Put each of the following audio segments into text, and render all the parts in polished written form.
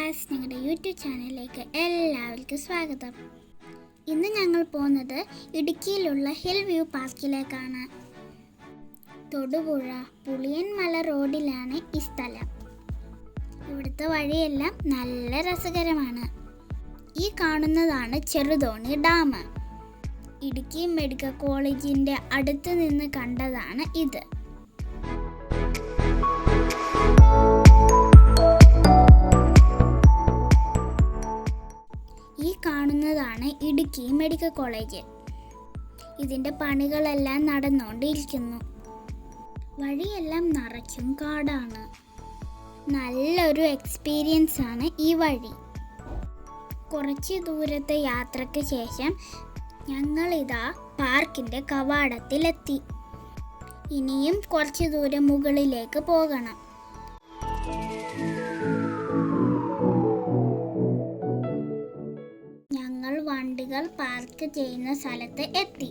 Guys, ഞങ്ങളുടെ YouTube ചാനലിലേക്ക് എല്ലാവർക്കും സ്വാഗതം. ഇന്ന് ഞങ്ങൾ പോകുന്നത് ഇടുക്കിയിലുള്ള ഹിൽ വ്യൂ പാർക്കിലേക്കാണ്. തൊടുപുഴ പുളിയൻമല റോഡിലാണ് ഈ സ്ഥലം. ഇവിടുത്തെ വഴിയെല്ലാം നല്ല രസകരമാണ്. ഈ കാണുന്നതാണ് ചെറുതോണി ഡാം. ഇടുക്കി മെഡിക്കൽ കോളേജിൻ്റെ അടുത്ത് നിന്ന് കണ്ടതാണ് ഇത്. ഈ കാണുന്നതാണ് ഇടുക്കി മെഡിക്കൽ കോളേജ്. ഇതിൻ്റെ പണികളെല്ലാം നടന്നുകൊണ്ടിരിക്കുന്നു. വഴിയെല്ലാം നിറച്ചും കാടാണ്. നല്ലൊരു എക്സ്പീരിയൻസ് ആണ് ഈ വഴി. കുറച്ച് ദൂരത്തെ യാത്രയ്ക്ക് ശേഷം ഞങ്ങളിതാ പാർക്കിൻ്റെ കവാടത്തിലെത്തി. ഇനിയും കുറച്ച് ദൂരം മുകളിലേക്ക് പോകണം. ഞങ്ങൾ വണ്ടികൾ പാർക്ക് ചെയ്യുന്ന സ്ഥലത്ത് എത്തി.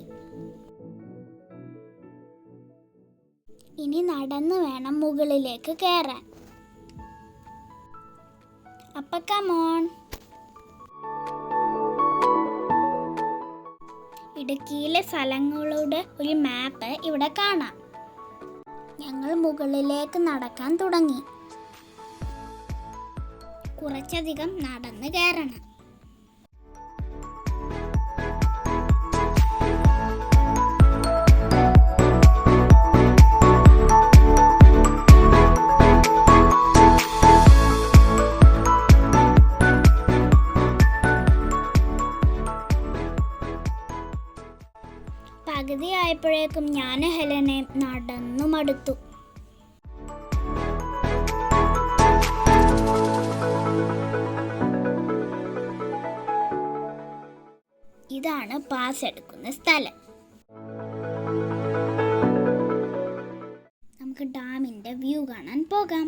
ഇനി നടന്നു വേണം മുകളിലേക്ക് കയറാൻ. അപ്പ കമോൺ. ഇടുക്കിയിലെ സ്ഥലങ്ങളുടെ ഒരു മാപ്പ് ഇവിടെ കാണാം. ഞങ്ങൾ മുകളിലേക്ക് നടക്കാൻ തുടങ്ങി. കുറച്ചധികം നടന്നു കയറണം. പകുതിയായപ്പോഴേക്കും ഞാൻ ഹെലനെ നടന്നു മടുത്തു. ഇതാണ് പാസ് എടുക്കുന്ന സ്ഥലം. നമുക്ക് ഡാമിൻ്റെ വ്യൂ കാണാൻ പോകാം.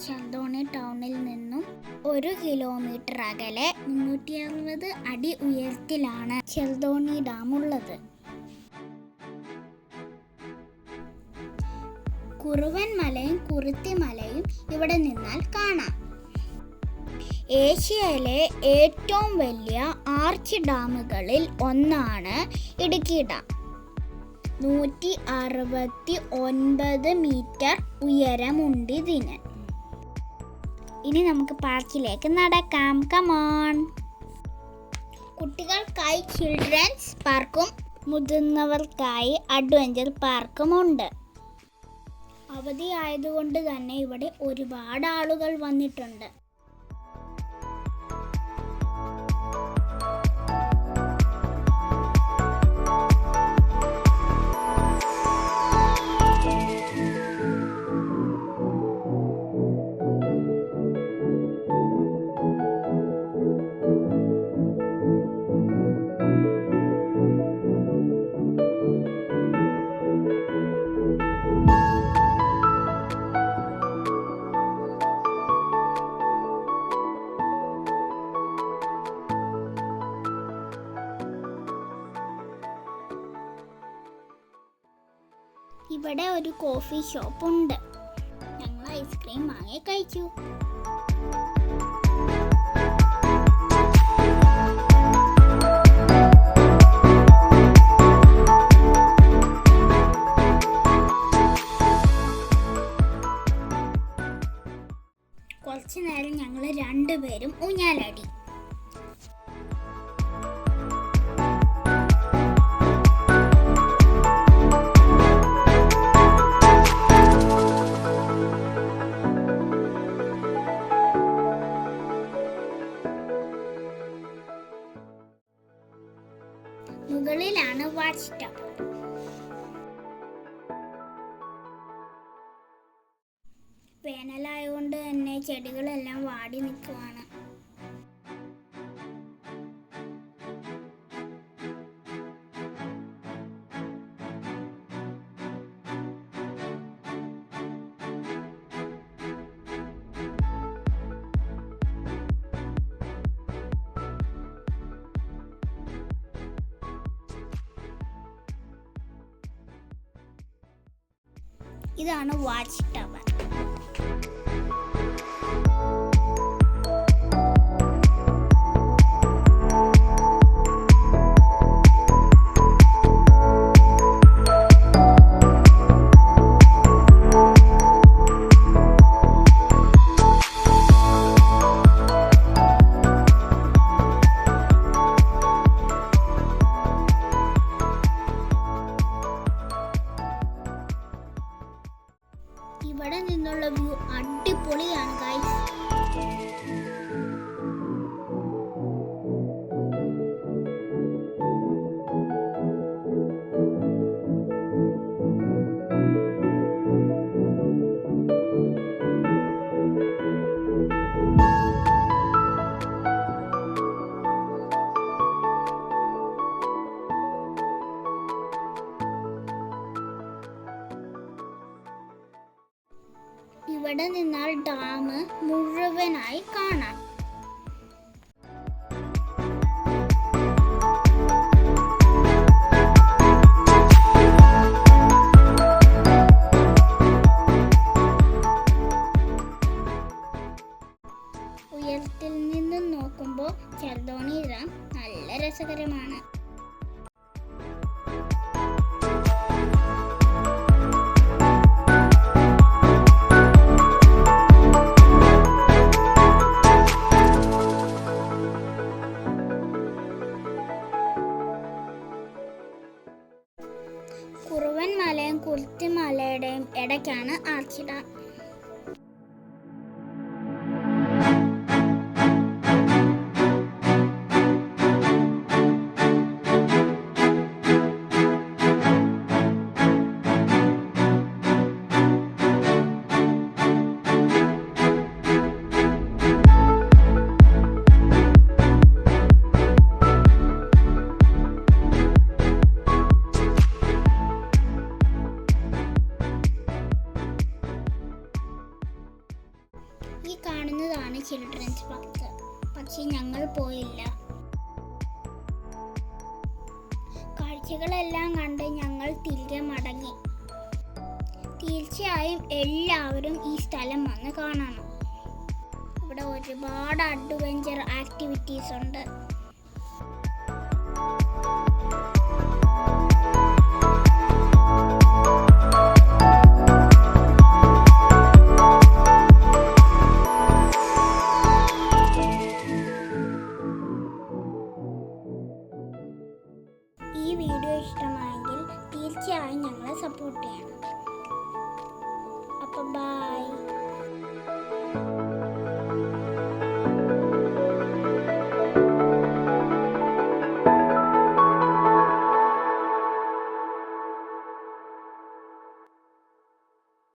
ചെറുതോണി ടൗണിൽ നിന്നും 1 കിലോമീറ്റർ അകലെ 360 അടി ഉയരത്തിലാണ് ചെറുതോണി ഡാം ഉള്ളത്. കുറുവൻമലയും കുറുത്തിമലയും ഇവിടെ നിന്നാൽ കാണാം. ഏഷ്യയിലെ ഏറ്റവും വലിയ ആർച്ച് ഡാമുകളിൽ ഒന്നാണ് ഇടുക്കി ഡാം. 169 മീറ്റർ ഉയരമുണ്ട് ഇതിന്. ഇനി നമുക്ക് പാർക്കിലേക്ക് നടക്കാം. കമോൺ. കുട്ടികൾക്കായി ചിൽഡ്രൻസ് പാർക്കും മുതിർന്നവർക്കായി അഡ്വഞ്ചർ പാർക്കും ഉണ്ട്. അവധി ആയതുകൊണ്ട് തന്നെ ഇവിടെ ഒരുപാട് ആളുകൾ വന്നിട്ടുണ്ട്. ഇവിടെ ഒരു കോഫി ഷോപ്പ് ഉണ്ട്. ഞങ്ങൾ ഐസ്ക്രീം വാങ്ങി കഴിച്ചു. കുറച്ചു നേരം ഞങ്ങൾ രണ്ടുപേരും ഊഞ്ഞാലാടി. മുകളിലാണ് വാച്ച് ടവർ. വേനലായതുകൊണ്ട് തന്നെ ചെടികളെല്ലാം വാടി നിൽക്കുവാണ്. ഇതാണ് വാച്ച് ടവർ. ഇവിടെ നിന്നുള്ള വ്യൂ അടിപൊളിയാണ് ഗൈസ്. ഇവിടെ നിന്നാൽ ഡാം മുഴുവനായി കാണാം. ഉയരത്തിൽ നിന്നും നോക്കുമ്പോൾ ചെറുതോണി ഡാം നല്ല രസകരമാണ്. കുറുവൻ മലയും കുർത്തിമലയുടെയും ഇടയ്ക്കാണ് ആർച്ചി ഡാം. ഈ കാണുന്നതാണ് ചിൽഡ്രൻസ് പാർക്ക്. പക്ഷെ ഞങ്ങൾ പോയില്ല. കാഴ്ചകളെല്ലാം കണ്ട് ഞങ്ങൾ തിരികെ മടങ്ങി. തീർച്ചയായും എല്ലാവരും ഈ സ്ഥലം വന്ന് കാണണം. ഇവിടെ ഒരുപാട് അഡ്വഞ്ചർ ആക്ടിവിറ്റീസ് ഉണ്ട്.